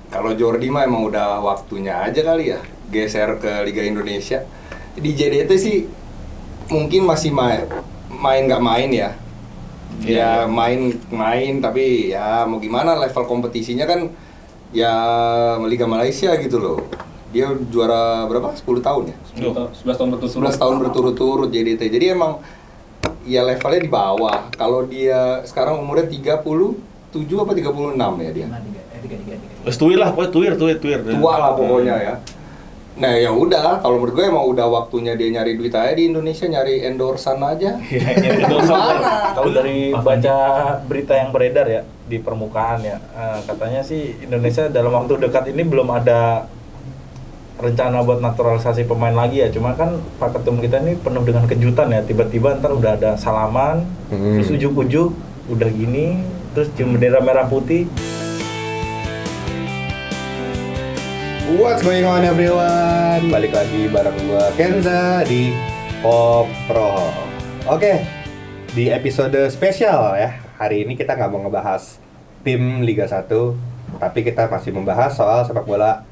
Kalau Jordi mah emang udah waktunya aja kali ya geser ke Liga Indonesia. Di JDT sih mungkin masih main nggak main ya. Ya main tapi ya mau gimana, level kompetisinya kan ya Liga Malaysia gitu loh. Dia juara berapa? 10 tahun ya? 11 tahun berturut-turut. 11 tahun berturut-turut JDT. Jadi emang ya levelnya di bawah. Kalau dia sekarang umurnya 37 apa 36 ya dia? 33. Terus tuir lah, pokoknya tuir. Tua lah pokoknya ya. Nah ya udah, kalau menurut gue emang udah waktunya dia nyari duit aja di Indonesia, nyari endorsan aja. Gimana? Kalau dari baca berita yang beredar ya di permukaan ya, katanya sih Indonesia dalam waktu dekat ini belum ada rencana buat naturalisasi pemain lagi ya. Cuma kan Pak Ketum kita ini penuh dengan kejutan ya. Tiba-tiba ntar udah ada salaman, terus ujuk-ujuk udah gini, terus cium bendera merah putih. What's going on everyone? Balik lagi bareng gua Kenza di Kopro. Oke, di episode spesial ya. Hari ini kita nggak mau ngebahas tim Liga 1, tapi kita masih membahas soal sepak bola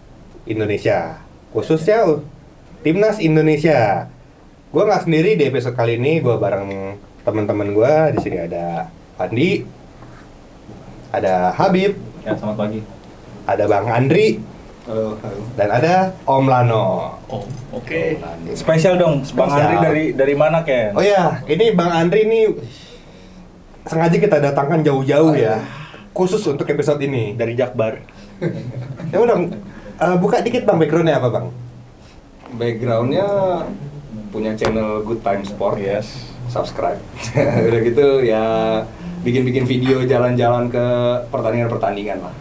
Indonesia, khususnya Timnas Indonesia. Gua nggak sendiri di episode kali ini, gua bareng teman-teman gua. Di sini ada Andi, ada Habib, Ya, selamat pagi. ada Bang Andri, Halo. dan ada Om Lano. Oh, oke. Spesial dong, Bang Spesial. Andri dari mana Ken? Oh ya, ini Bang Andri ini sengaja kita datangkan jauh-jauh ya, khusus untuk episode ini. Dari Jakbar. Ya udah, buka dikit Bang backgroundnya apa Bang? Backgroundnya punya channel Good Time Sport, Yes. subscribe. Udah gitu ya bikin-bikin video jalan-jalan ke pertandingan-pertandingan lah.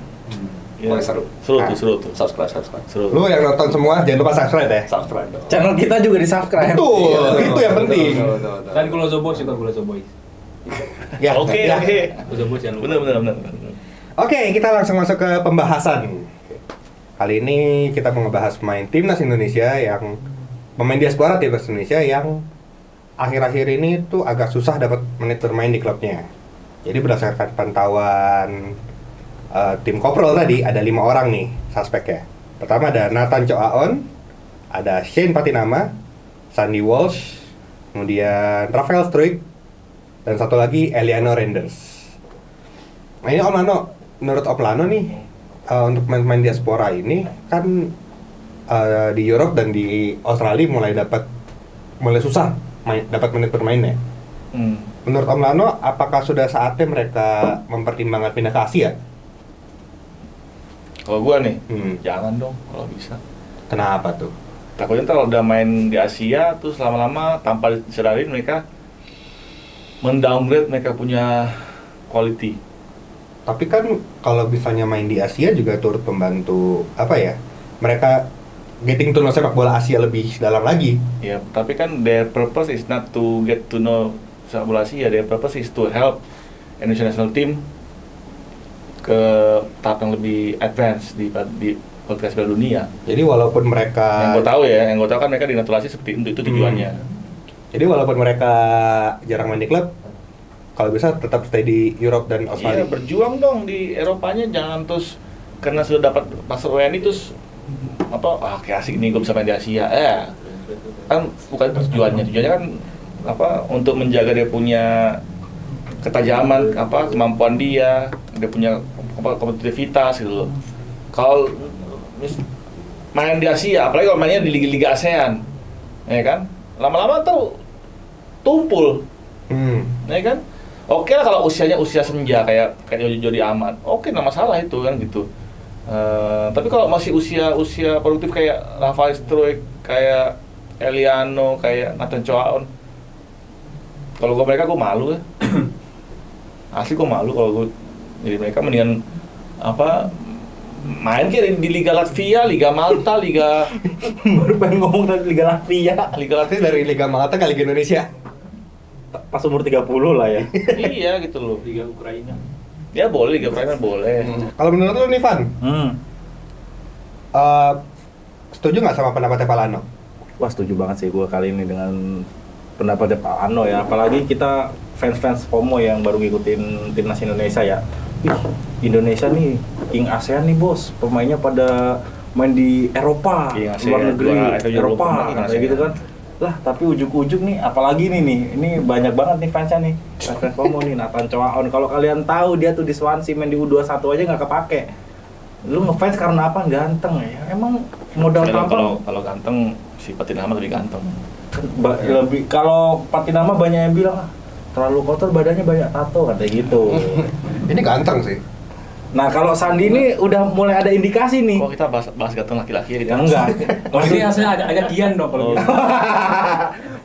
Pokoknya seru. Seru tuh. Subscribe. Seru. Lu yang nonton semua jangan lupa subscribe ya. Subscribe dong. Channel kita juga di-subscribe. Betul, Iya, itu yang penting. Betul. Dan Kulozo Boys juga Kulozo Boys. Ya, Oke. ya. Kulozo Boys jangan lupa. Bener. Oke, kita langsung masuk ke pembahasan. Kali ini kita mau ngebahas pemain Timnas Indonesia yang pemain diaspora Timnas Indonesia yang akhir-akhir ini tuh agak susah dapat menit bermain di klubnya. Jadi berdasarkan pantauan tim Koprol tadi ada 5 orang nih suspeknya. Pertama ada Nathan Choaon, ada Shane Patinama, Sandy Walsh, kemudian Rafael Struijk, dan satu lagi Eliano Renders. Nah ini Om Lano, menurut Om Lano nih untuk pemain-pemain diaspora ini kan di Europe dan di Australia mulai susah dapat menit bermainnya. Menurut Om Lano, apakah sudah saatnya mereka mempertimbangkan pindah ke Asia? Kalau gua nih, Jangan. jangan dong kalau bisa. Kenapa tuh? Takutnya kalau udah main di Asia, terus lama-lama tanpa disadarin mereka mendowngrade mereka punya quality. Tapi kan kalau misalnya main di Asia juga turut membantu mereka getting to know sepak bola Asia lebih dalam lagi. Ya, tapi kan their purpose is not to get to know sepak bola Asia. Their purpose is to help Indonesia national team ke tahap yang lebih advance di kualifikasi Piala Dunia. Jadi walaupun mereka Yang gue tahu kan mereka dinaturalisasi seperti itu tujuannya. Jadi walaupun mereka jarang main di klub, kalau bisa tetap stay di Europe dan Australia. Iya, berjuang dong di Eropanya, jangan terus karena sudah dapat pasar WNI terus kayak asik nih gue bisa main di Asia. Kan bukan itu tujuannya kan untuk menjaga dia punya ketajaman, kemampuan dia punya kompetitivitas gitu loh. Kalau main di Asia, apalagi kalau mainnya di liga ASEAN, ya kan, lama-lama tuh tumpul, ya kan. Oke lah kalau usianya usia senja kayak Jody Amat, oke, nggak masalah itu kan gitu. Tapi kalau masih usia produktif kayak Rafael Struijk, kayak Eliano, kayak Nathan Choaon, kalau mereka gue malu ya. Asli gue malu kalau gue jadi mereka. Mendingan main kayak di Liga Latvia, Liga Malta, Liga Baru pengen ngomong dari Liga Latvia. Berarti dari Liga Malta ke Liga Indonesia. Pas umur 30 lah ya. iya gitu loh. Liga Ukraina. Ya boleh, Liga Ukraina boleh. Kalau menurut lu nih Van, setuju nggak sama pendapatnya Pak Lano? Wah, setuju banget sih gue kali ini dengan pendapatnya Pak Lano ya. Apalagi kita fans FOMO yang baru ngikutin Timnas Indonesia ya. ih Indonesia nih King ASEAN nih bos, pemainnya pada main di Eropa, King ASEAN, luar negeri, juara Eropa, King kayak ASEAN. gitu kan. Lah tapi ujuk-ujuk nih, apalagi ini banyak banget nih fansnya nih, fans Como nih, Nathan Choaon. Kalau kalian tahu dia tuh di Swansea main di U21 aja nggak kepake. Lu ngefans karena apa? Ganteng ya. Emang modal tampang. Kalau ganteng si Patinama lebih ganteng. Lebih kalau Patinama banyak yang bilang terlalu kotor, badannya banyak tato katanya gitu. Ini ganteng sih. Nah kalau Sandi ini udah mulai ada indikasi nih. Kok kita bahas ganteng laki-laki Ya enggak. Kalau ini hasilnya ada Kian dong kalau gitu.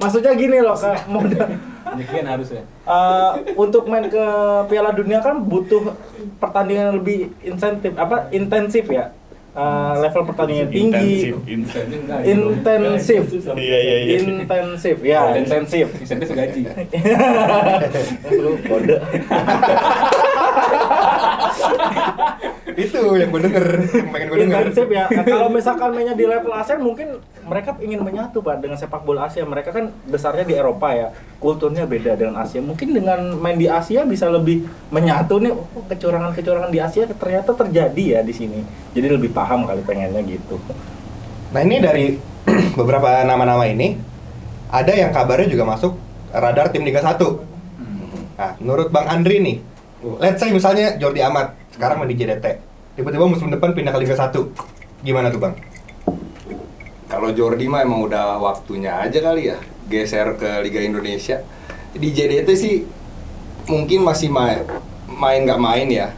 Maksudnya gini loh, kayak modal. Ada Kian harus ya. Untuk main ke Piala Dunia kan butuh pertandingan yang lebih intensif ya. Level pertandingan tinggi. Intensif. Iya. Intensif ya, intensif. Insentif gaji. Lu kode. Itu yang gue denger, pengen gue denger. Intensif ya. Nah, kalau misalkan mainnya di level ASEAN mungkin mereka ingin menyatu Pak dengan sepak bola Asia. Mereka kan besarnya di Eropa ya. Kulturnya beda dengan Asia. Mungkin dengan main di Asia bisa lebih menyatu nih. Oh, kecurangan-kecurangan di Asia ternyata terjadi ya di sini. Jadi lebih paham kali pengennya gitu. Nah ini dari beberapa nama-nama ini, ada yang kabarnya juga masuk radar tim Liga 1. Nah, menurut Bang Andri nih, let's say misalnya Jordi Amat sekarang main di JDT, tiba-tiba musim depan pindah ke Liga 1, gimana tuh Bang? Kalau Jordi mah emang udah waktunya aja kali ya geser ke Liga Indonesia. Di JDT sih mungkin masih main nggak main ya.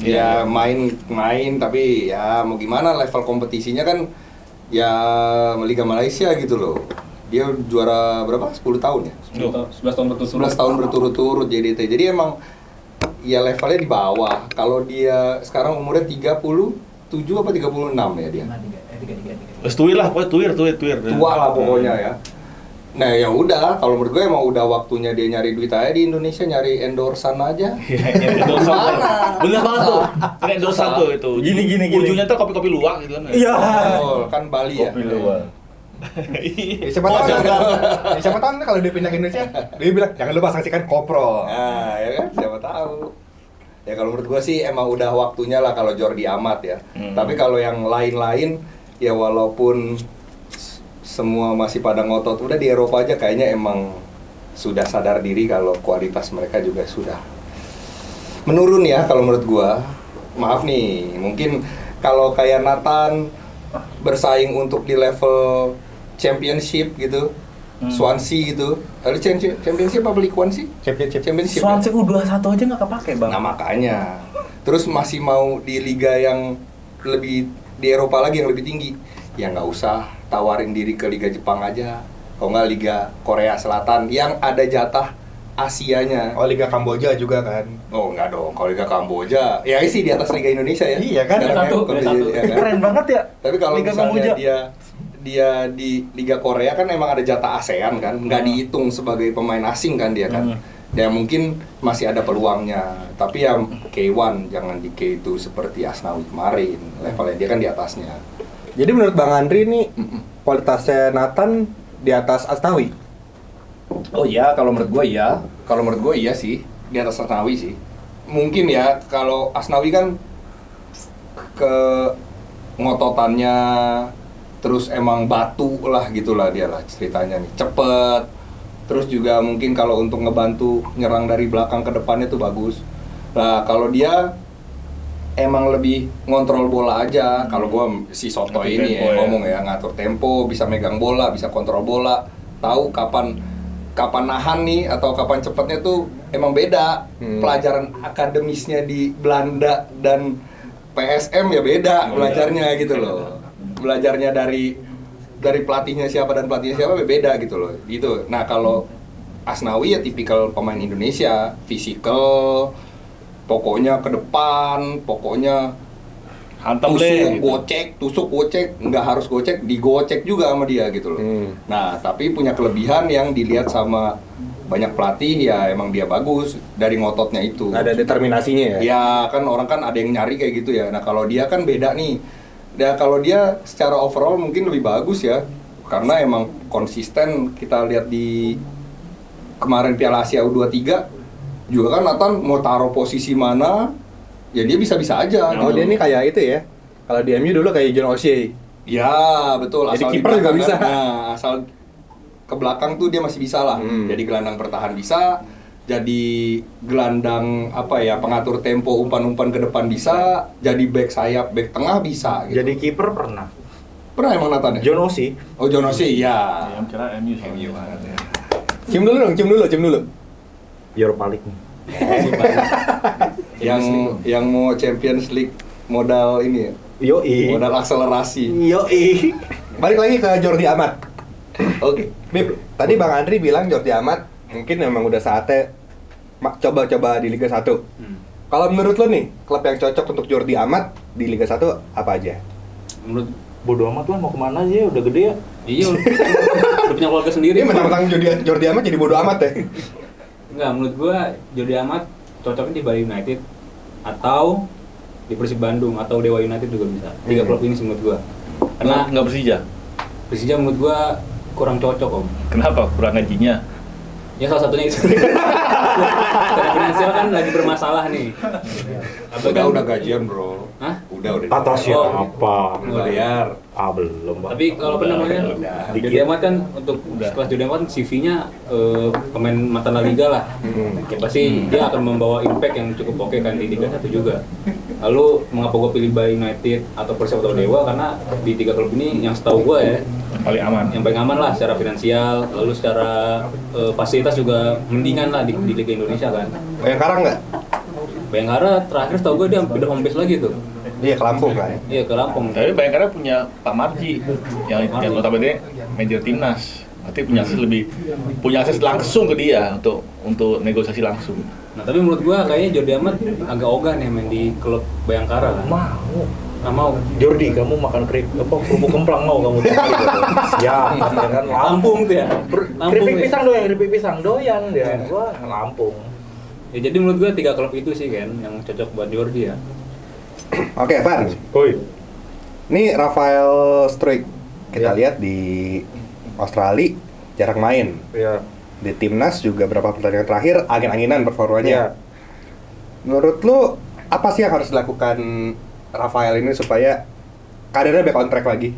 Ya main tapi ya mau gimana, level kompetisinya kan ya Liga Malaysia gitu loh. Dia juara berapa? 10 tahun ya? 11 tahun berturut-turut. 11 tahun berturut-turut JDT. Jadi emang ya levelnya di bawah. Kalau dia sekarang umurnya 37 apa 36 ya dia? Terus tuir lah, pokoknya tuir. Tua lah pokoknya ya. Nah ya udah, kalau menurut gue emang udah waktunya dia nyari duit aja di Indonesia, nyari endorsan aja. Iya, endorsan. Bener banget tuh. Ini endorsan tuh itu. Gini. Ujungnya tuh kopi-kopi luwak gitu kan. Iya. Oh, kan Bali ya. Kopi luwak. Ya, siapa tahu kan kalau dia pindah ke Indonesia, dia bilang jangan lupa saksikan Kopro. Nah, ya kan, siapa tahu. Ya kalau menurut gua sih emang udah waktunya lah kalau Jordi Amat ya. Tapi kalau yang lain-lain ya walaupun semua masih pada ngotot udah di Eropa aja, kayaknya emang sudah sadar diri kalau kualitas mereka juga sudah menurun ya kalau menurut gua. Maaf nih, mungkin kalau kayak Nathan bersaing untuk di level championship gitu, Swansea gitu. Ada championship apa League One sih? Championship. Swansea U21 aja nggak kepake Bang. Nah makanya, terus masih mau di liga yang lebih di Eropa lagi yang lebih tinggi, ya nggak usah tawarin diri ke Liga Jepang aja, kalau nggak Liga Korea Selatan yang ada jatah Asianya. Oh, Liga Kamboja juga kan? Oh nggak dong, kalau Liga Kamboja, ya sih di atas Liga Indonesia ya. Iya kan? Sekarang Liga 1, kalau Liga 1. ya kan? Keren banget ya. Tapi kalau Liga misalnya Kamboja. dia di Liga Korea kan emang ada jatah ASEAN kan, nggak dihitung sebagai pemain asing kan dia kan. Ya mungkin masih ada peluangnya, tapi ya K1 jangan di K2 seperti Asnawi kemarin, levelnya dia kan di atasnya. Jadi menurut Bang Andri nih, kualitasnya Nathan di atas Asnawi? Oh iya, kalau menurut gue iya. Kalau menurut gue iya sih, di atas Asnawi sih. Mungkin ya, kalau Asnawi kan ke ngototannya, terus emang batu lah gitulah dia lah ceritanya nih. Cepet, terus juga mungkin kalau untuk ngebantu nyerang dari belakang ke depannya tuh bagus. Nah kalau dia emang lebih ngontrol bola aja. Kalau gue si Soto Ngatur ini tempo ya, ya. ngomong ya, ngatur tempo, bisa megang bola, bisa kontrol bola, tahu kapan nahan nih atau kapan cepetnya tuh emang beda. Pelajaran akademisnya di Belanda dan PSM ya beda belajarnya gitu loh. Belajarnya dari pelatihnya siapa dan pelatihnya siapa beda gitu loh. Gitu. Nah, kalau Asnawi ya tipikal pemain Indonesia, fisikal, pokoknya ke depan, pokoknya Hantam tusuk, gitu. gocek, nggak harus gocek, digocek juga sama dia gitu loh. Nah, tapi punya kelebihan yang dilihat sama banyak pelatih ya emang dia bagus dari ngototnya itu. Ada determinasinya ya? Ya kan orang kan ada yang nyari kayak gitu ya. Nah kalau dia kan beda nih. Ya kalau dia secara overall mungkin lebih bagus ya. Karena emang konsisten kita lihat di kemarin Piala Asia U23 juga kan Nathan mau taruh posisi mana ya dia bisa-bisa aja. Oh, dia ini kayak itu ya. Kalau di MU dulu kayak John O'Shea. Ya, betul. Jadi Asal di kiper juga belakang bisa. kan. Nah, asal ke belakang tuh dia masih bisa lah. Jadi gelandang bertahan bisa, jadi gelandang apa ya, pengatur tempo umpan-umpan ke depan bisa, jadi back sayap, back tengah bisa gitu. Jadi kiper pernah. Pernah emang Nathan ya? John O'Shea. Oh, John O'Shea, ya. Yang kira MU MU banget ya. Cium dulu dong, cium dulu. Europa League. yang mau Champions League modal ini ya. Yoi. Modal akselerasi. Yoi. Balik lagi ke Jordi Amat. Oke. Bib, tadi Bang Andri bilang Jordi Amat mungkin memang udah saatnya coba-coba di Liga 1. Kalau menurut lo nih, klub yang cocok untuk Jordi Amat di Liga 1 apa aja? Menurut Bodoh amat lah mau kemana aja, udah gede ya. iya udah punya keluarga sendiri. Ini mentang-mentang Jordi Amat jadi bodo amat ya? Enggak, menurut gua Jordi Amat cocoknya di Bali United atau di Persib Bandung atau Dewa United juga bisa. 3 klub ini sih menurut gua. Karena nggak Persija. Persija menurut gua kurang cocok, Om. Kenapa? Kurang gajinya. Ya salah satunya itu. Secara finansial kan lagi bermasalah nih. Udah gajian, Bro. Hah? Udah. Kata siapa? Bayar. Belum. Bang. Tapi kalau apa namanya? Udah. Jordi Amat kan untuk sekelas Jordi Amat CV-nya pemain mantan La Liga lah. Ya pasti dia akan membawa impact yang cukup oke kan di Liga 1 juga. Lalu mengapa gue pilih Bali United atau Persib atau Dewa, karena di 3 klub ini yang setahu gue ya Paling aman. yang paling aman lah secara finansial, lalu secara fasilitas juga mendingan lah di Liga Indonesia kan. Bayangkara nggak? Bayangkara terakhir setahu gue dia udah home base lagi tuh. Iya, ke Lampung kan? Iya ke Lampung. Tapi Bayangkara punya Pak Marji yang notabene manajer timnas. Berarti punya akses langsung ke dia untuk negosiasi langsung. Nah tapi menurut gua kayaknya Jordi Amat agak ogah nih main di klub Bayangkara kan. Nggak mau. Jordi, kamu makan kerupuk kemplang mau kamu? Siap, ya kan Lampung tuh ya. Keripik ya. keripik pisang doyan dia. Gua Lampung. Ya jadi menurut gua 3 klub itu sih kan yang cocok buat Jordi ya. Oke, Van. Oi. Ini Rafael Struijk. Kita lihat di Australia jarang main. Ya. Di timnas juga berapa pertandingan terakhir angin-anginan performanya. Iya. Menurut lu apa sih yang harus dilakukan Rafael ini supaya karirnya back on track lagi?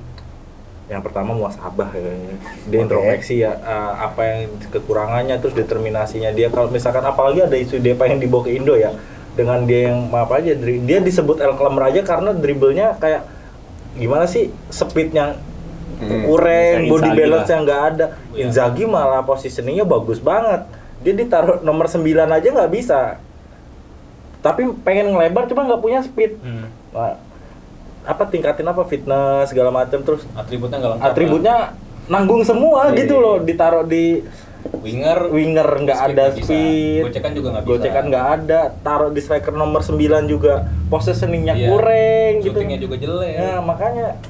Yang pertama muasabah kayaknya. Dia introspeksi ya apa yang kekurangannya, terus determinasinya dia. Kalau misalkan apalagi ada isu dia pengen dibawa ke Indo ya, dengan dia yang maaf aja dia disebut El Clemmer aja karena dribblenya kayak gimana sih, speednya kurang, body balance yang nggak ada. Inzaghi malah positioningnya bagus banget, dia ditaruh nomor 9 aja nggak bisa, tapi pengen ngelebar cuma nggak punya speed. Nah, apa tingkatin apa fitness segala macam, terus Atributnya nggak lengkap. atributnya nanggung semua Iya, gitu iya. loh, ditaruh di winger nggak ada nggak bisa. speed, Gocekan juga nggak bisa. gocekan nggak ada, taruh di striker nomor 9 juga positioningnya Iya. kurang gitu. Shootingnya juga jelek. Ya makanya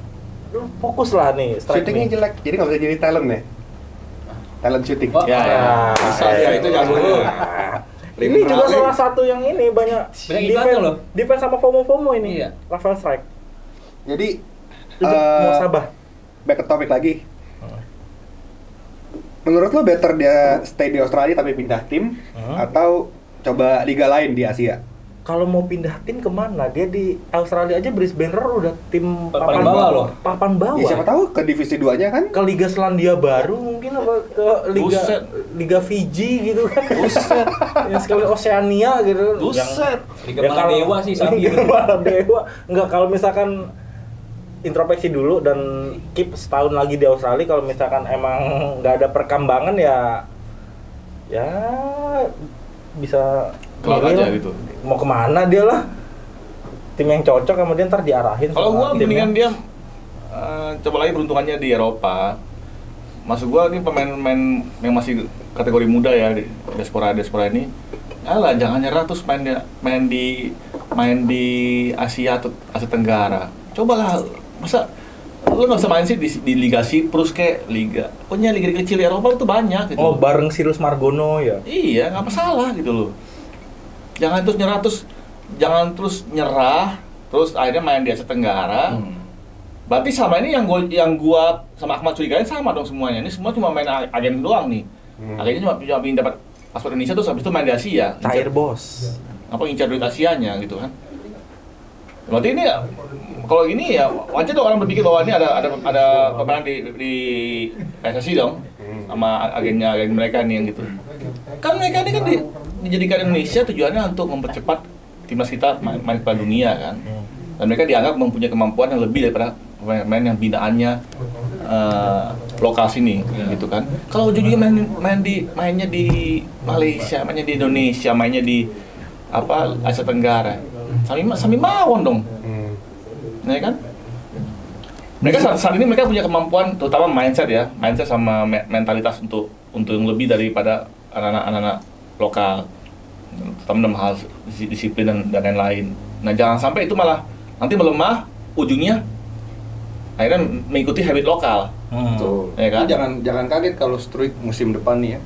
lu fokus lah nih strike Shootingnya nih. jelek, jadi nggak bisa jadi talent ya? Talent shooting. Oh, Ya, Bisa ya, itu jago dulu. Ini juga salah satu yang ini banyak iklannya loh. defense sama FOMO ini. Iya. Rafael Struijk. Jadi Itu muasabah. back ke topik lagi. Menurut lo better dia stay di Australia tapi pindah tim atau coba liga lain di Asia? Kalau mau pindah tim kemana? Dia di Australia aja Brisbane Roar udah tim Papan bawah loh. Papan bawah. Ya, siapa tahu ke divisi 2-nya kan? Ke Liga Selandia Baru mungkin, apa ke Buset. Liga Fiji gitu kan. Buset. Yang sekali Oceania gitu. Buset. Liga Ya, Malang Dewa sih sapi. Liga Malang Dewa. Enggak, kalau misalkan introspeksi dulu dan keep setahun lagi di Australia, kalau misalkan emang nggak ada perkembangan ya bisa Keluar milih aja lah. gitu. Mau kemana dia lah, tim yang cocok kemudian ntar diarahin Kalau sama gua timnya. mendingan dia coba lagi peruntungannya di Eropa. Maksud gua ini pemain-pemain yang masih kategori muda ya di diaspora ini. Alah, jangan nyerah terus main di Asia atau Asia Tenggara. Cobalah, masa lu nggak bisa main sih di Liga Siprus kayak pokoknya liga kecil di Eropa itu banyak gitu. Oh, bareng Sirius Margono ya. Iya, nggak masalah gitu loh. Jangan terus nyerah terus akhirnya main di Asia Tenggara. Berarti sama ini yang gua sama Ahmad curigain sama dong semuanya. Ini semua cuma main agen doang nih. Agennya cuma ingin dapat paspor Indonesia terus habis itu main di Asia. Cair bos. Apa ngincar duit Asianya gitu kan. Berarti ini ya, kalau gini ya wajar dong orang berpikir bahwa ini ada pemain di PSSI dong sama agen mereka nih yang gitu. Kan mereka ini kan dijadikan Indonesia tujuannya untuk mempercepat timnas kita main Piala Dunia kan. Dan mereka dianggap mempunyai kemampuan yang lebih daripada pemain yang binaannya lokal sini gitu kan. Kalau ujung-ujungnya mainnya di Malaysia, mainnya di Indonesia, mainnya di Asia Tenggara. Sami mawon dong. Ya kan? Mereka saat ini mereka punya kemampuan, terutama mindset sama mentalitas untuk yang lebih daripada anak-anak lokal, terutama dalam hal disiplin dan lain-lain. Nah, jangan sampai itu malah nanti melemah, ujungnya akhirnya mengikuti habit lokal. Betul. Ya kan? Jangan kaget kalau Struik musim depan nih ya.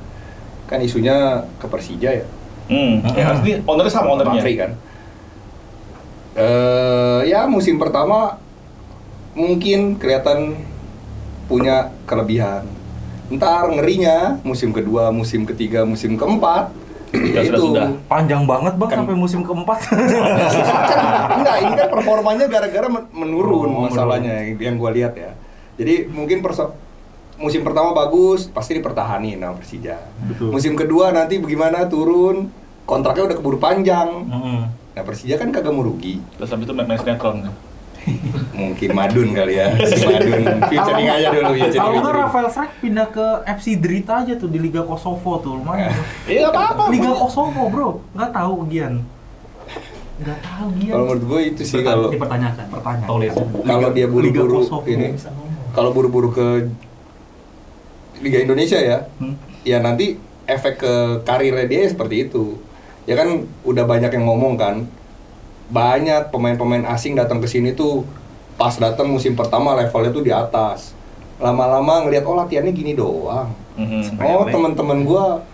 Kan isunya ke Persija ya. Ya, ini ownernya sama ownernya. Bakri kan. Ya musim pertama mungkin kelihatan punya kelebihan. Ntar ngerinya musim kedua, musim ketiga, musim keempat Sudah. Panjang banget Bang Kan- sampai musim keempat. Enggak, ini kan performanya gara-gara menurun masalahnya yang gua lihat ya. Jadi mungkin musim pertama bagus, pasti dipertahanin sama Persija. Betul. Musim kedua nanti bagaimana turun, kontraknya udah keburu panjang. Nah Persija kan kagak mau rugi. Terus habis itu main sinetron. Mungkin Madun kali ya, si Madun featuring aja dulu ya. Kalau nggak Rafael Strijk pindah ke FC Drita aja tuh di Liga Kosovo tuh lumayan. Iya, nggak apa-apa. Liga Kosovo bro, nggak tahu Gian. Nggak tahu Gian. Kalau menurut gue itu sih kalau dipertanyakan. Pertanyaan. Tolis. kalau dia Liga buru-buru Kosovo. ini, kalau buru-buru ke Liga Indonesia ya, ya nanti efek ke karirnya dia seperti itu. Ya kan udah banyak yang ngomong kan, banyak pemain-pemain asing datang ke sini tuh pas datang musim pertama levelnya tuh di atas. Lama-lama ngelihat latihannya gini doang. Oh, teman-teman gua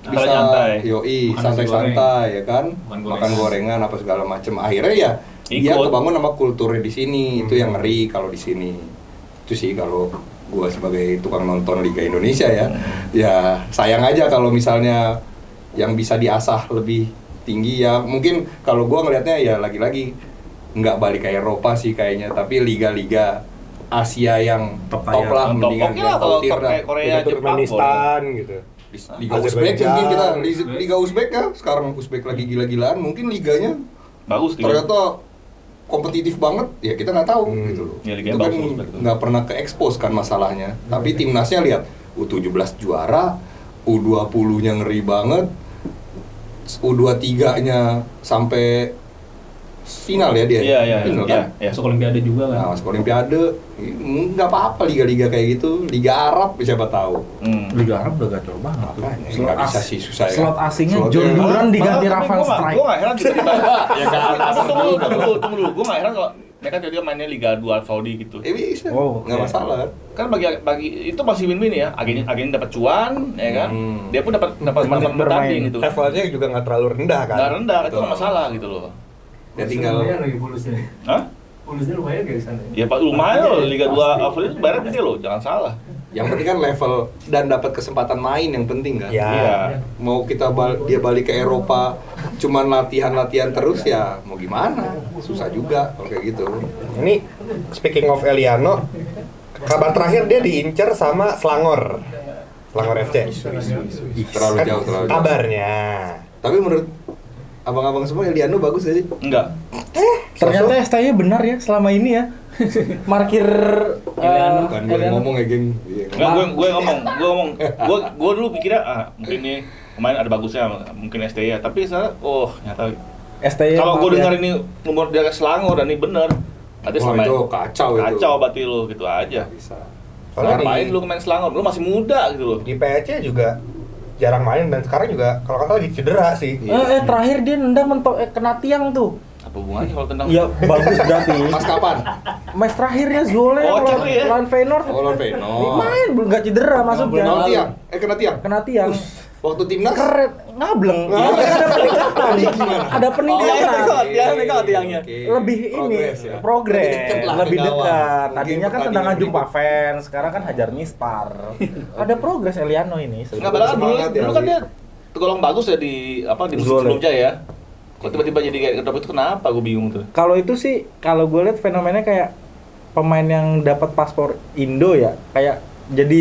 bisa Santai. yoi, Makan santai-santai ya kan. Makan Makan gorengan apa segala macem. Akhirnya ya dia Ikut. kebangun sama kulturnya di sini. Itu yang ngeri kalau di sini. Itu sih kalau gua sebagai tukang nonton Liga Indonesia ya. Ya sayang aja kalau misalnya yang bisa diasah lebih tinggi ya. Mungkin kalau gua ngelihatnya ya lagi-lagi nggak balik ke Eropa sih kayaknya, tapi liga-liga Asia yang Top top tier. lah Top, mendingan oke lah kalau tier top dah. kayak Korea, Liga Jepang, Turkmenistan gitu. Liga Uzbek mungkin kita Liga Uzbek ya, sekarang Uzbek lagi gila-gilaan, mungkin liganya bagus dia. ternyata kompetitif banget, ya kita nggak tahu gitu loh. Ya, Itu liganya kan bagus, Uzbek itu. nggak pernah ke expose kan masalahnya. Tapi timnasnya lihat U17 juara, U20-nya ngeri banget, U23-nya sampai final ya dia. Iya, Final iya, kan? iya. Masuk Olimpiade juga kan. Nah, masuk Olimpiade, nggak apa-apa liga-liga kayak gitu. Liga Arab siapa tahu. Liga Arab udah gacor banget tuh. Makanya, nggak bisa sih, susah ya. Slot asingnya Slotnya- John Duran diganti Malah, Rafael Strijk. Gue nggak heran tiba-tiba. Ya nggak Tunggu dulu. Gue nggak heran kalau mereka tiba-tiba mainnya Liga 2 Arab Saudi gitu. Bisa, Oh, nggak oke. masalah. Kan bagi itu masih win-win ya. Agen dapat cuan, ya kan. Dia pun dapat Menit bertanding bermain. gitu. Levelnya juga nggak terlalu rendah kan. Nggak rendah, itu Betul. nggak masalah gitu loh. Ya tinggal lagi polusnya. Hah? Polusnya lumayan kayak di sana. Ya Pak lumayan loh Liga 2 Arab Saudi itu bayar gede loh, jangan salah. yang penting kan level dan dapat kesempatan main yang penting kan. Ya. Iya. Mau kita dia balik ke Eropa cuman latihan terus ya mau gimana? Susah juga kalau kayak gitu. Ini speaking of Eliano, kabar terakhir dia diincar sama Selangor FC. Terlalu Kan jauh. Kabarnya. Tapi menurut abang-abang semua Eliano bagus gak sih? Enggak. Ternyata ST-nya benar ya selama ini ya. Markir Bukan gue yang ngomong ya, geng. Enggak, gue ngomong. Gue dulu pikirnya mungkin nih pemain ada bagusnya, mungkin STI, tapi sekarang ternyata ST-nya kalau gue dengar ini nomor dia ke Selangor dan ini bener. Berarti Wah, selama itu kacau itu. Kacau berarti lu gitu aja. Bisa. Soalnya Ngapain di- lu main Selangor? Lu masih muda gitu loh. Di PEC juga jarang main dan sekarang juga kalau kata lagi cedera sih. terakhir dia nendang kena tiang tuh. Apa hubungannya kalau tendang? Ya bagus berarti. Pas kapan? Match terakhirnya Zule Oh, lawan cari ya? lawan Feyenoord. Oh, lawan Feyenoord. Main belum nggak cedera masuknya. Kena tiang. Kena tiang. Kena tiang. Waktu timnas Keren, ngableng. Ada peningkatan. Gimana? Ada peningkatan. pegang tiangnya. Lebih ini Progres ya? progres, Lebih deket lah lebih ke gawang. dekat. Mungkin Tadinya kan pertandingan tendangan jumpa berikut. fans, sekarang kan hajar mistar. Ada progres Eliano ini. Enggak, padahal dulu Semangat ya, dulu kan Wi. dia tergolong bagus ya di musim Zule. sebelumnya ya. Kok tiba-tiba jadi kayak drop itu kenapa? Gue bingung tuh. Kalau itu sih, kalau gue lihat fenomenanya kayak pemain yang dapat paspor Indo ya, kayak jadi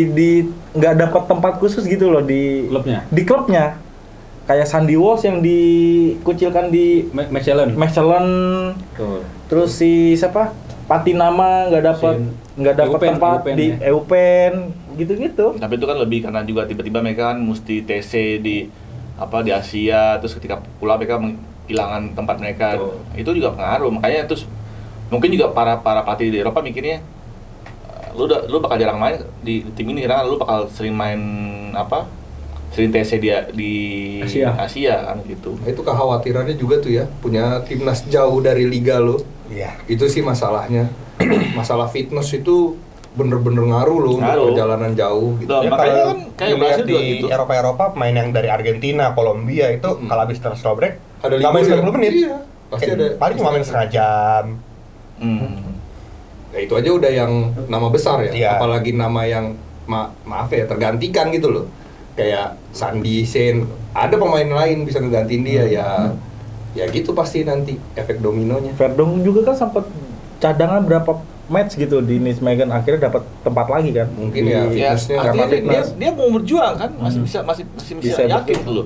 nggak dapat tempat khusus gitu loh di Klubnya? Di klubnya. Kayak Sandy Walsh yang dikucilkan di Mechelen. Tuh. Terus si siapa? Patinama nggak dapat Eupen, tempat Eupen di ya. Eupen gitu-gitu. Tapi itu kan lebih karena juga tiba-tiba mereka kan mesti TC di Asia, terus ketika pulang mereka kehilangan tempat mereka. Betul. Itu juga pengaruh. Makanya terus mungkin juga para pelatih di Eropa mikirnya lu bakal jarang main di tim ini karena lu bakal sering main sering TC di Asia kan gitu. Nah, itu kekhawatirannya juga tuh ya, punya timnas jauh dari liga lo. Iya. Itu sih masalahnya. Masalah fitness itu bener-bener ngaruh loh untuk Ngaruh. perjalanan jauh gitu. Loh, Ya, makanya kalau kan kayak dilihat Brasil juga di gitu. Eropa main yang dari Argentina, Kolombia itu kalau habis transfer break Ada nggak main libur ya? 90 menit. Iya, pasti ada. Paling cuma main setengah jam. Ya itu aja udah yang nama besar ya. Iya. Apalagi nama yang maaf ya tergantikan gitu loh. Kayak Sandy, Shane, ada pemain lain bisa ngegantiin dia ya gitu pasti nanti efek dominonya. Verdong juga kan sempat cadangan berapa match gitu di Nijmegen, akhirnya dapat tempat lagi kan. Mungkin Di- ya, Ya, fitnessnya karena artinya fitness. dia mau berjuang kan, masih bisa Bisa yakin betul. dulu.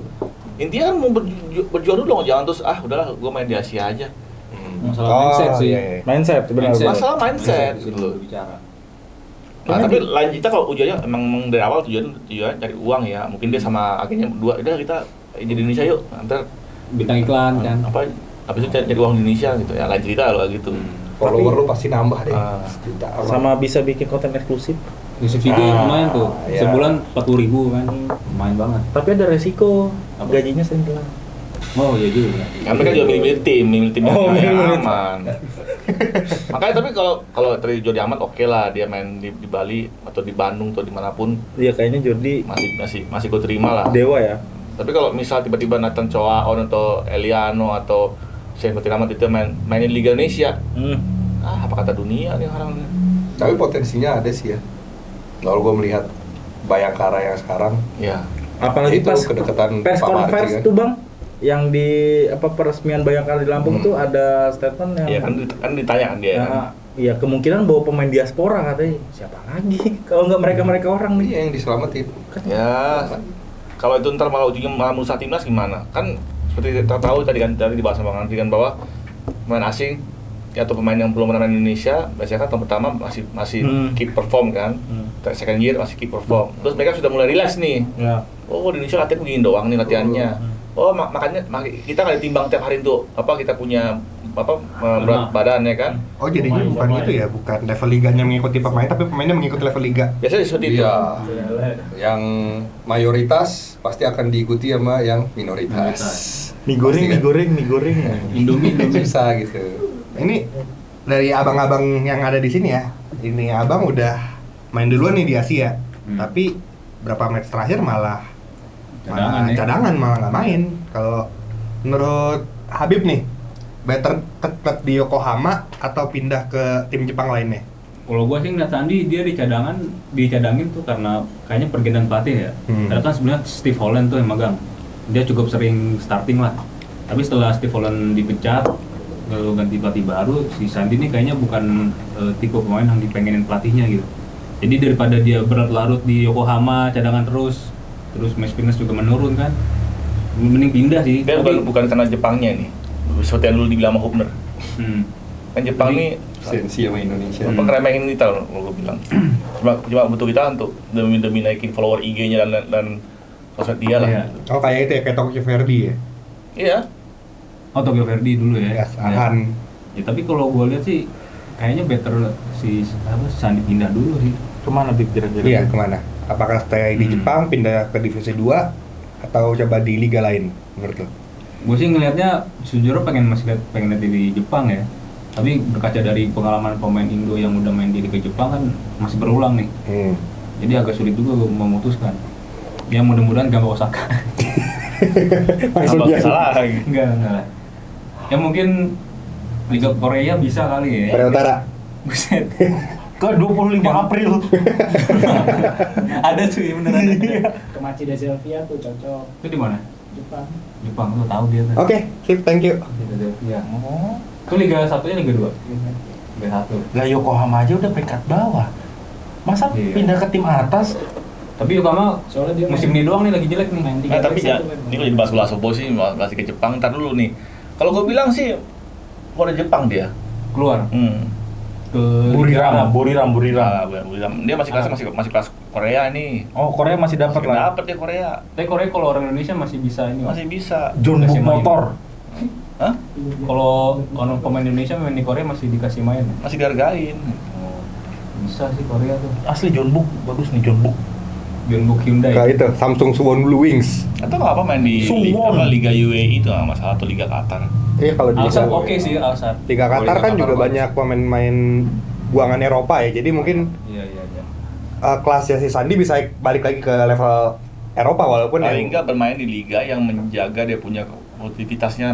Intinya kan mau berjuang dulu dong, jangan terus udahlah gue main di Asia aja. Masalah mindset sih. iya, iya. Mindset benar. Mindset. Masalah mindset Gitu gitu loh. bicara. Nah, tapi lain kita kalau tujuannya emang dari awal tujuan cari uang ya. Mungkin dia sama akhirnya berdua, udah kita jadi Indonesia yuk. Ntar Bintang iklan kan. habis itu cari uang di Indonesia gitu ya. Lain cerita loh gitu. Follower lu pasti nambah deh. Ah. Sejuta. Sama bisa bikin konten eksklusif. Isi video lumayan tuh. iya. Sebulan 40.000 kan. Lumayan banget. Tapi ada resiko, Apa? gajinya sering hilang. Oh iya juga. Kan mereka juga milih tim Oh, yang milih aman. Makanya tapi kalau dari Jordi Amat oke lah dia main di Bali atau di Bandung atau dimanapun Iya kayaknya Jordi masih gue terima lah. dewa ya. Tapi kalau misal tiba-tiba Nathan Choaon atau Eliano atau Shane Amat itu mainin Liga Indonesia, apa kata dunia nih orang. Tapi potensinya ada sih ya. Kalau gue melihat Bayangkara yang sekarang, Ya. Apalagi itu pas kedekatan press Pak Marji conference kan. tuh Bang, yang di peresmian Bayangkara di Lampung tuh ada statement yang Iya kan ditanya kan dia. ya, Kan? iya kemungkinan bawa pemain diaspora katanya. Siapa lagi kalau nggak mereka orang nih. Iya yang diselamatin. Ya. Kalau itu ntar malah ujungnya malah merusak timnas gimana? Kan seperti kita tahu tadi dibahas sama Bang Andri kan bahwa pemain asing atau pemain yang belum pernah main di Indonesia biasanya kan tahun pertama masih keep perform kan. Second year masih keep perform. Terus mereka sudah mulai relax nih. Ya. Oh di Indonesia latihan begini doang nih latihannya. Oh makanya kita nggak ditimbang tiap hari tuh kita punya berat badan ya kan. Oh jadinya bukan itu ya, bukan level liganya mengikuti pemain, tapi pemainnya mengikuti level liga. Biasanya seperti itu. Iya. Yang mayoritas pasti akan diikuti sama yang minoritas. Mie goreng, Pasti kan? mie goreng. Indomie. Susah gitu. Ini dari abang-abang yang ada di sini ya. Ini abang udah main duluan nih di Asia. Tapi berapa match terakhir malah cadangan malah nggak main. Kalau menurut Habib nih, better tetap di Yokohama atau pindah ke tim Jepang lainnya? Kalau gua sih ngeliat Sandi dia dicadangin tuh karena kayaknya pergantian pelatih ya. Karena kan sebenarnya Steve Holland tuh yang megang. Dia cukup sering starting lah. Tapi setelah Steve Holland dipecat, lalu ganti pelatih baru, si Sandi ini kayaknya bukan tipe pemain yang dipengenin pelatihnya gitu. Jadi daripada dia berlarut di Yokohama cadangan terus match fitness juga menurun kan, mending pindah sih. Dia bukan karena Jepangnya nih. Seperti yang dulu dibilang sama Hubner. Kan Jepang ini Sensi sama Indonesia. ngeremehin kita loh, kalau gue bilang. Cuma butuh kita untuk demi naikin follower IG-nya dan sosmed dia lah. Iya. Oh kayak itu ya, kayak Tokyo Verdy ya? Iya. Oh Tokyo Verdy dulu ya. Yes, Ahan. Ya tapi kalau gue lihat sih kayaknya better si Sandi pindah dulu sih. Kemana Bib kira-kira? Iya, kemana? Apakah stay di Jepang, pindah ke divisi 2 atau coba di liga lain menurut lo? Gue sih ngelihatnya sejujurnya pengen lihat di Jepang ya. Tapi berkaca dari pengalaman pemain Indo yang udah main di Liga Jepang kan masih berulang nih. Jadi agak sulit juga memutuskan. Ya mudah-mudahan gak bawa Osaka. Langsung Tambah biasa. salah lagi. Enggak lah. Ya mungkin Liga Korea bisa kali ya. Korea Utara. Buset. Ke 25 April. Ada tuh ya beneran. Ke Machida Delfia tuh cocok. Itu di mana? Jepang lu tahu dia tuh. Oke, sip, thank you. Iya. Itu Liga 1-nya Liga 2. Liga 1. Lah Yokohama aja udah peringkat bawah. Masa Iya. pindah ke tim atas? Tapi Yokohama soalnya dia musim ini doang nih lagi jelek nih. Nah, tapi ya, ini kalau dibahas bola sobo sih, masih ke Jepang, ntar dulu nih. Kalau gue bilang sih, kalau Jepang dia. Keluar ke Buriram. Nah, dia masih kelas Korea nih. Oh, Korea masih dapat Masih lah. dapet dia Korea. Tapi Korea kalau orang Indonesia masih bisa ini. Masih bisa. Jeonbuk Kasih main. Motor. Hah? Kalau orang pemain Indonesia main di Korea masih dikasih main. Masih dihargain. Oh, bisa sih Korea tuh. Asli Jeonbuk, bagus nih Jeonbuk. Jeonbuk Hyundai. Kayak itu, Samsung Suwon Blue Wings. Atau nggak apa main di Liga UAE itu nggak masalah, atau Liga Qatar. Iya, kalau di Alsat Liga- oke sih Alsat. Liga Qatar Liga kan Qatar juga bagus. banyak pemain-pemain buangan Eropa ya. Jadi mungkin Iya. kelasnya si Sandi bisa balik lagi ke level Eropa walaupun Paling nggak bermain di liga yang menjaga dia punya produktivitasnya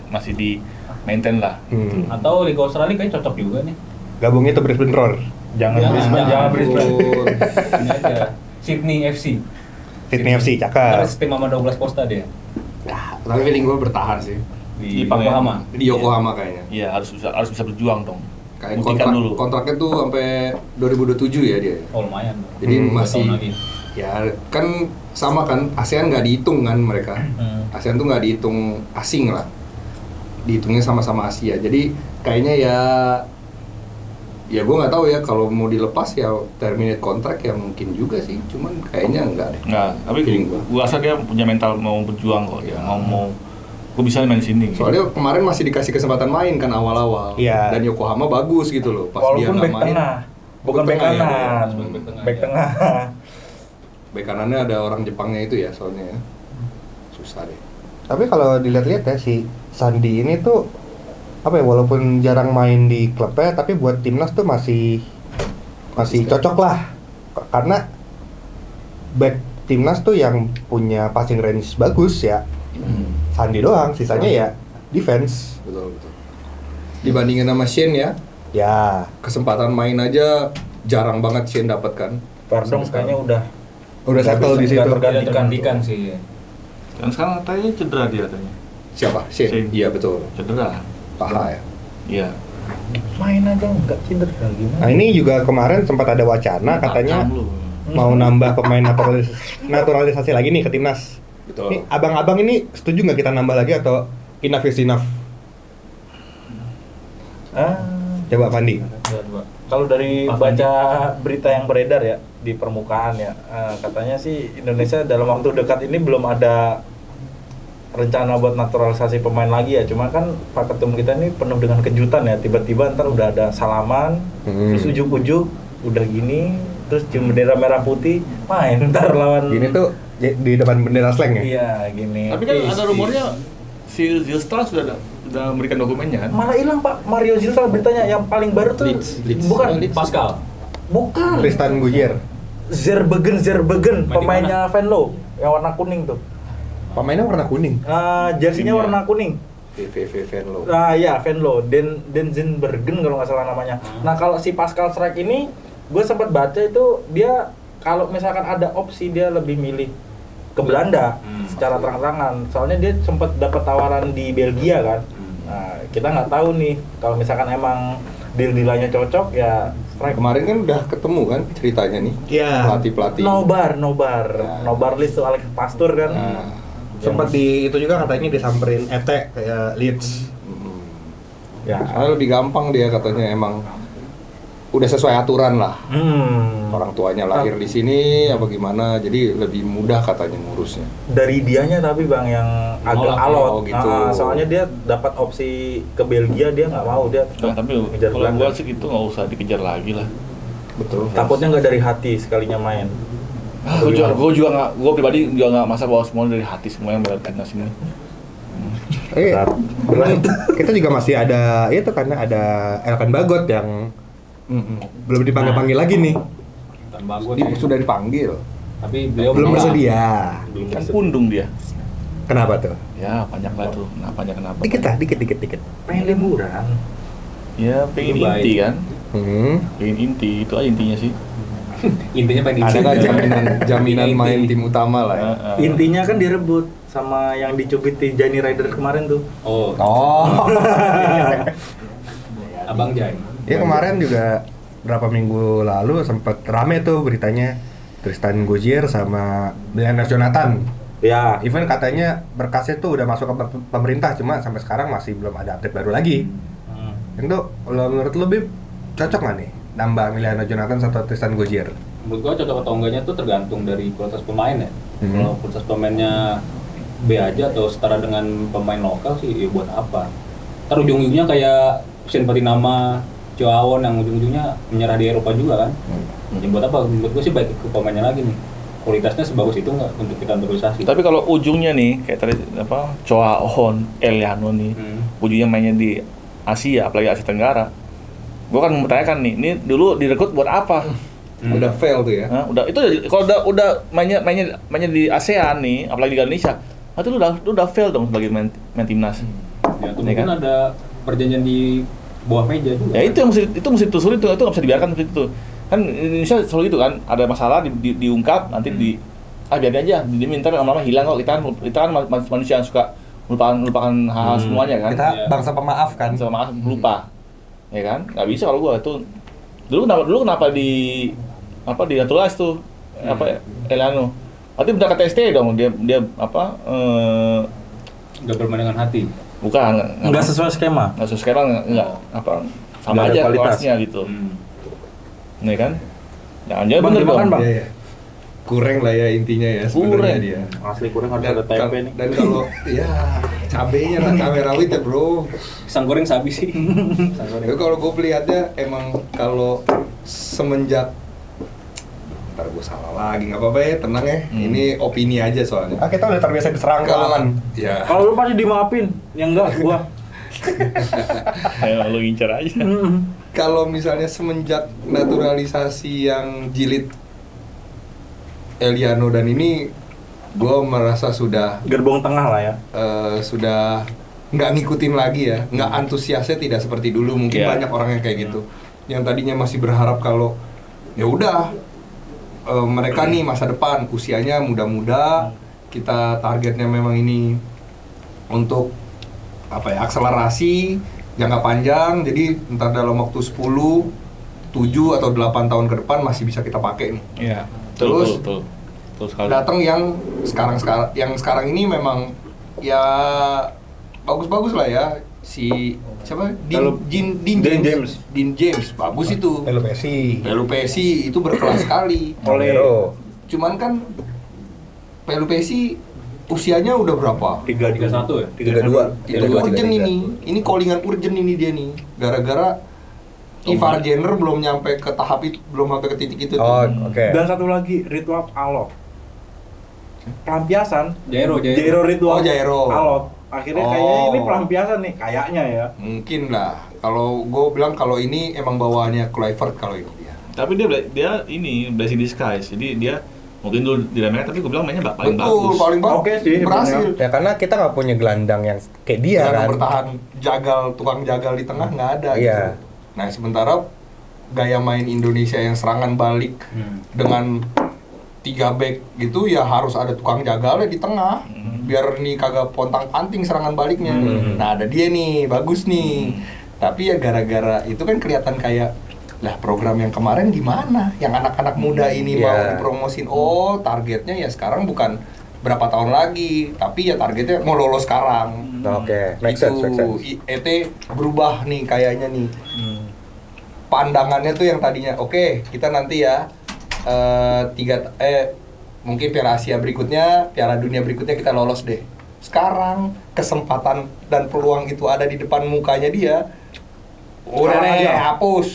masih di maintain lah. Atau Liga Australia kayaknya cocok juga nih. Gabung itu Brisbane Roar. Jangan Brisbane. Ini aja. Sydney FC. Sydney FC, Terus cakep. tim sama Douglas Costa dia. Nah, tapi feeling gue bertahan sih Di Jepang ya? Yokohama. di Yokohama kayaknya. Iya, harus bisa berjuang dong. Kayak Buktikan dulu. kontraknya tuh sampai 2027 ya dia. Oh lumayan. Jadi Hmm, masih 2 tahun lagi. ya kan sama kan ASEAN nggak dihitung kan mereka. ASEAN tuh nggak dihitung asing lah. Dihitungnya sama-sama Asia. Jadi kayaknya ya gue nggak tahu ya kalau mau dilepas ya terminate kontrak ya mungkin juga sih. Cuman kayaknya enggak deh. Nggak, tapi Feeling gua. gua rasa dia punya mental mau berjuang kok ya. Mau gua bisa main di sini. Soalnya kemarin masih dikasih kesempatan main kan awal-awal. Iya. Dan Yokohama bagus gitu loh. Pas dia Walaupun nggak back main. tengah. Bukan back tengah ya, kanan. sebagai back tengah, Back ya. tengah. Bek kanannya ada orang Jepangnya itu ya soalnya ya. Susah deh. Tapi kalau dilihat-lihat ya si Sandi ini tuh apa ya, walaupun jarang main di klubnya tapi buat timnas tuh masih cocok lah. Karena back timnas tuh yang punya passing range bagus ya Sandi doang, sisanya ya defense. Betul. Dibandingin sama Shane ya, Ya, kesempatan main aja jarang banget Shane dapat kan. Verdong kayaknya udah settle di situ. Tidak tergantikan sih. Dan sekarang katanya cedera dia katanya. Siapa? Shane. Shane. Iya betul. Cedera. Paha ya. Iya. main aja nggak cedera Nah gimana? ini juga kemarin sempat ada wacana katanya Kacang lu. mau nambah pemain naturalisasi lagi nih ke timnas. Betul. Nih abang-abang ini setuju nggak kita nambah lagi atau enough is enough? Coba Pandi. Kalau dari Pak baca berita yang beredar ya di permukaan ya, katanya sih Indonesia dalam waktu dekat ini belum ada rencana buat naturalisasi pemain lagi ya. Cuma kan Pak Ketum kita ini penuh dengan kejutan ya. Tiba-tiba ntar udah ada salaman, terus ujuk-ujuk udah gini, terus cium bendera merah putih, main ntar lawan. Gini tuh di depan bendera slang ya? Iya gini. Tapi kan ada rumornya si Zilstra sudah memberikan dokumennya kan? Malah hilang Pak Mario Zilstra beritanya yang paling baru tuh. Leeds. Bukan Pascal. bukan. Tristan Guyer. Zerbegen Main di pemainnya Venlo yang warna kuning tuh. Pemainnya warna kuning. Jersinya Iya. warna kuning. VVV Venlo. Ya Venlo, Denzenbergen kalau nggak salah namanya. Nah kalau si Pascal Strike ini, gue sempat baca itu dia kalau misalkan ada opsi dia lebih milih ke Belanda secara terang-terangan. Soalnya dia sempat dapat tawaran di Belgia kan. Nah kita nggak tahu nih kalau misalkan emang deal-dealannya cocok ya Strike. Kemarin kan udah ketemu kan ceritanya nih. Iya. Pelatih-pelatih. Nobar list tuh Alex Pastur kan. Nah, Sempat di itu juga katanya disamperin Ete kayak Leeds. Ya. Soalnya lebih gampang dia katanya emang udah sesuai aturan lah. Orang tuanya lahir di sini apa gimana, jadi lebih mudah katanya ngurusnya. Dari dianya tapi bang yang agak Nolak ya, alot. gitu. Soalnya dia dapat opsi ke Belgia dia nggak mau dia Nah, tapi ngejar kalau Belanda. gua sih gitu nggak usah dikejar lagi lah. Betul. Takutnya nggak dari hati sekalinya main. Gua pribadi juga nggak masa bawa semua dari hati semua yang buat timnas ini. Kita juga masih ada itu karena ada Elkan Bagot yang belum dipanggil-panggil lagi nih. Dan bagus. Sudah dipanggil. Tapi beliau Belum menolak. bersedia. Belum Kan bersedia. pundung dia. Kenapa tuh? Ya banyak lah tuh. Kenapa? Dikit lah, dikit. Pengen liburan. Ya pengen Itu baik. inti kan. Hmm. Pengen inti itu aja intinya sih. Intinya pengen Ada nggak inti. jaminan Inti. main tim utama lah ya? Intinya kan direbut sama yang dicubit di Giant Rider kemarin tuh. Oh, Oh. Abang Jai. Ya kemarin juga berapa minggu lalu sempat rame tuh beritanya Tristan Gozzier sama Milner Jonathan. Ya, Even katanya berkasnya tuh udah masuk ke pemerintah, cuma sampai sekarang masih belum ada update baru lagi. Itu kalau menurut lu Bib, cocok nggak nih nambah Milner Jonathan atau Tristan Gozzier? Menurut gua cocok atau enggaknya tuh tergantung dari kualitas pemain ya. Hmm. Kalau kualitas pemainnya B aja atau setara dengan pemain lokal sih, ya buat apa? Ntar ujung-ujungnya kayak Hussein Patinama, Joawon yang ujung-ujungnya menyerah di Eropa juga kan. Ya buat apa? Menurut gua sih baik ke pemainnya lagi nih. Kualitasnya sebagus itu nggak untuk kita naturalisasi? Tapi kalau ujungnya nih kayak tadi apa Choaon, Eliano nih, ujungnya mainnya di Asia, apalagi Asia Tenggara. Gua kan mempertanyakan nih, ini dulu direkrut buat apa? Udah fail tuh ya? Hah? Udah itu kalau udah mainnya di ASEAN nih, apalagi di Indonesia, itu lu udah fail dong sebagai main timnas. Ya, atau Ya mungkin kan? ada perjanjian di bawah meja juga. Ya itu yang mesti ditelusuri tuh, itu nggak bisa dibiarkan seperti itu. Kan Indonesia selalu gitu kan, ada masalah diungkap nanti biarin aja, diminta lama-lama hilang kok. Kita kan manusia yang suka melupakan hal-hal semuanya kan. Kita Iya. bangsa pemaaf kan. Sama maaf lupa. Ya kan? Nggak bisa kalau gua itu. Dulu kenapa di naturalize tuh Eliano. Berarti benar kata ST dong, dia Nggak bermain dengan hati. bukan nggak sesuai skema. nggak sekarang nggak sama Nggak ada aja kualitas. kualitasnya gitu. Nih kan? Jangan Bang, bener dong. dimakan, Bang. Iya, iya. Kurang lah ya intinya ya sebenarnya Kurang. dia. Asli kurang harus ada tempe nih. Dan kalau ya cabenya lah cabai rawit ya bro. Pisang goreng sabi sih. Pisang goreng. Tapi kalau gue melihatnya emang kalau semenjak ntar gue salah lagi nggak apa-apa ya tenang ya. Ini opini aja soalnya. Ah, kita udah terbiasa diserang Kalau kawan. ya Kalau lu pasti dimaafin, yang enggak gua. Ya, lu ngincer aja. kalau misalnya semenjak naturalisasi yang jilid Eliano dan ini gue merasa sudah Gerbong tengah lah ya. sudah nggak ngikutin lagi ya, nggak antusiasnya tidak seperti dulu. Mungkin Iya. banyak orang yang kayak gitu, yang tadinya masih berharap kalau ya udah mereka nih masa depan usianya muda-muda, kita targetnya memang ini untuk apa ya akselerasi jangka panjang, jadi ntar dalam waktu 10, 7 atau 8 tahun ke depan masih bisa kita pakai nih. Iya. Terus Betul sekali. datang yang sekarang ini memang ya bagus-bagus lah ya, si siapa Kalau Dean James. Dean James bagus itu. Elu Messi. Pelu Pesi itu berkelas sekali. Olero. Cuman kan Pelu Pesi usianya udah berapa? 31 ya? 32. Itu urgent ini callingan urgent ini dia nih. Gara-gara Ivar Jenner belum nyampe ke tahap itu, belum sampai ke titik itu tuh. Oh, oke. Dan satu lagi Ritual Alot. Pelampiasan. Jairo. Ritual Oh, Jairo. Alot. Akhirnya Oh. kayaknya ini pelampiasan nih, kayaknya ya. Mungkin lah. Kalau gue bilang kalau ini emang bawaannya Kluivert kalau ini dia. Tapi dia ini blessing disguise. Jadi dia mungkin dulu diremehkan tapi gue bilang mainnya paling Betul, bagus. paling bagus. Oke sih, Berhasil. Ya karena kita nggak punya gelandang yang kayak dia Gelandang kan. bertahan, tukang jagal di tengah nggak ada. Iya. Gitu. Nah sementara gaya main Indonesia yang serangan balik dengan 3 back gitu ya harus ada tukang jagalnya di tengah biar nih kagak pontang-panting serangan baliknya. Nah ada dia nih bagus nih. Tapi ya gara-gara itu kan kelihatan kayak lah program yang kemarin gimana? Yang anak-anak muda ini mau Iya. dipromosin. Oh targetnya ya sekarang bukan berapa tahun lagi, tapi ya targetnya mau lolos sekarang. Oke, make sense, make sense. ET berubah nih kayaknya nih. Pandangannya tuh yang tadinya oke, kita nanti ya mungkin Piala Asia berikutnya, Piala Dunia berikutnya kita lolos deh. Sekarang kesempatan dan peluang itu ada di depan mukanya dia. Udah Sekarang nih, aja. hapus.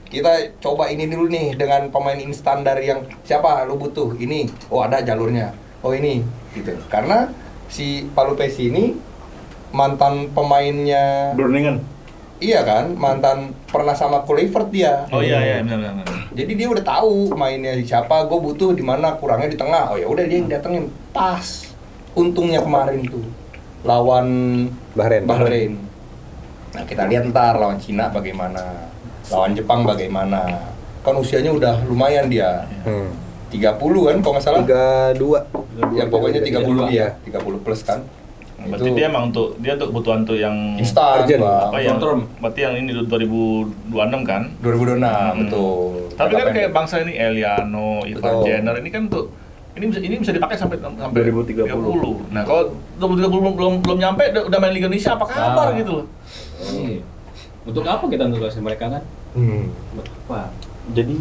Kita coba ini dulu nih dengan pemain instan dari yang siapa lu butuh ini. Oh ada jalurnya. Oh ini gitu. Karena si Palu Pesi ini mantan pemainnya Groningen. iya kan, mantan pernah sama Kluivert dia. Oh iya benar. Jadi dia udah tahu mainnya siapa, gue butuh di mana, kurangnya di tengah. Oh ya udah dia yang datengin. Pas. Untungnya kemarin tuh lawan Bahrain. Nah, kita lihat ntar lawan Cina bagaimana. Lawan Jepang bagaimana. kan usianya udah lumayan dia. 30 kan kalau nggak salah. 32. Ya pokoknya 30 dia, 30 plus kan. Berarti dia emang untuk kebutuhan tuh yang Instan, Urgent. Bang. apa yang Short term. berarti yang ini 2026 kan? 2026 betul. Tapi kan Jangka kayak pendek. bangsa ini Eliano, Ivan Betul. Jenner ini kan tuh ini bisa dipakai sampai 2030. 30. Nah, kalau 2030 belum nyampe udah main Liga Indonesia apa kabar gitu loh. Iya. Untuk apa kita nugasin mereka kan? Buat apa? Jadi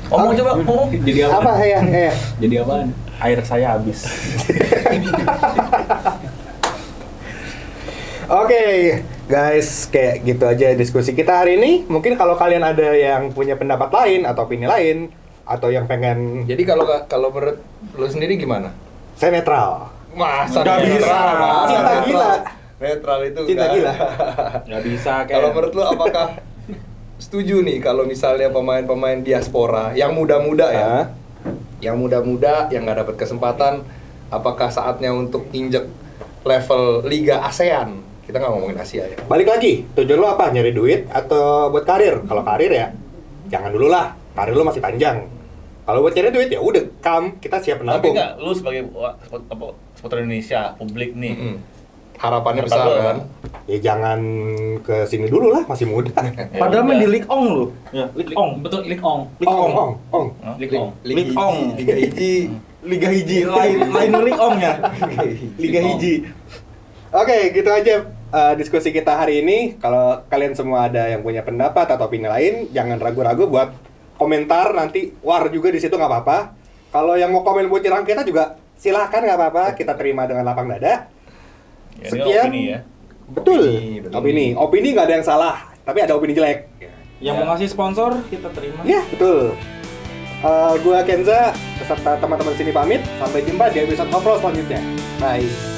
Ngomong coba, ngomong. Jadi apa? Apa ya? Jadi apaan? air saya habis. Oke, guys, kayak gitu aja diskusi kita hari ini. Mungkin kalau kalian ada yang punya pendapat lain atau opini lain atau yang pengen, Jadi kalau menurut lu sendiri gimana? saya netral. Masa Nggak bisa. Masa Cinta netral? gila. Netral itu Cinta nggak- gila. Nggak bisa kayak. Kalau menurut lu apakah setuju nih kalau misalnya pemain-pemain diaspora yang muda-muda ya, Hah? yang muda-muda yang nggak dapat kesempatan, apakah saatnya untuk injek level Liga ASEAN? Kita nggak ngomongin Asia ya. Balik lagi, tujuan lo apa? Nyari duit atau buat karir? Kalau karir ya, jangan dulu lah. Karir lo masih panjang. Kalau buat cari duit ya udah, kita siap Tapi menampung. enggak lu sebagai supporter Indonesia, publik nih. Mm-mm. Harapannya Harapan besar lu apa? kan. Ya jangan ke sini dulu lah, masih muda. Padahal main di udah. League Ong lu. Ya, League Ong. Betul, Ilik Ong. League Ong. Ong. Ilik Ong. League Ong. Liga Hiji. Liga Hiji lain League Ong ya. Liga Hiji. Oke, gitu aja diskusi kita hari ini. Kalau kalian semua ada yang punya pendapat atau opini lain, jangan ragu-ragu buat komentar. Nanti war juga di situ nggak apa-apa. Kalau yang mau komen buat nyerang kita juga silahkan, nggak apa-apa. Kita terima dengan lapang dada. Ya, ini Sekian. opini ya. Betul. Opini. Opini nggak ada yang salah, tapi ada opini jelek. Yang mau ngasih sponsor kita terima. Ya, betul. Gua Kenza beserta teman-teman sini pamit. Sampai jumpa di episode ngobrol selanjutnya. Bye.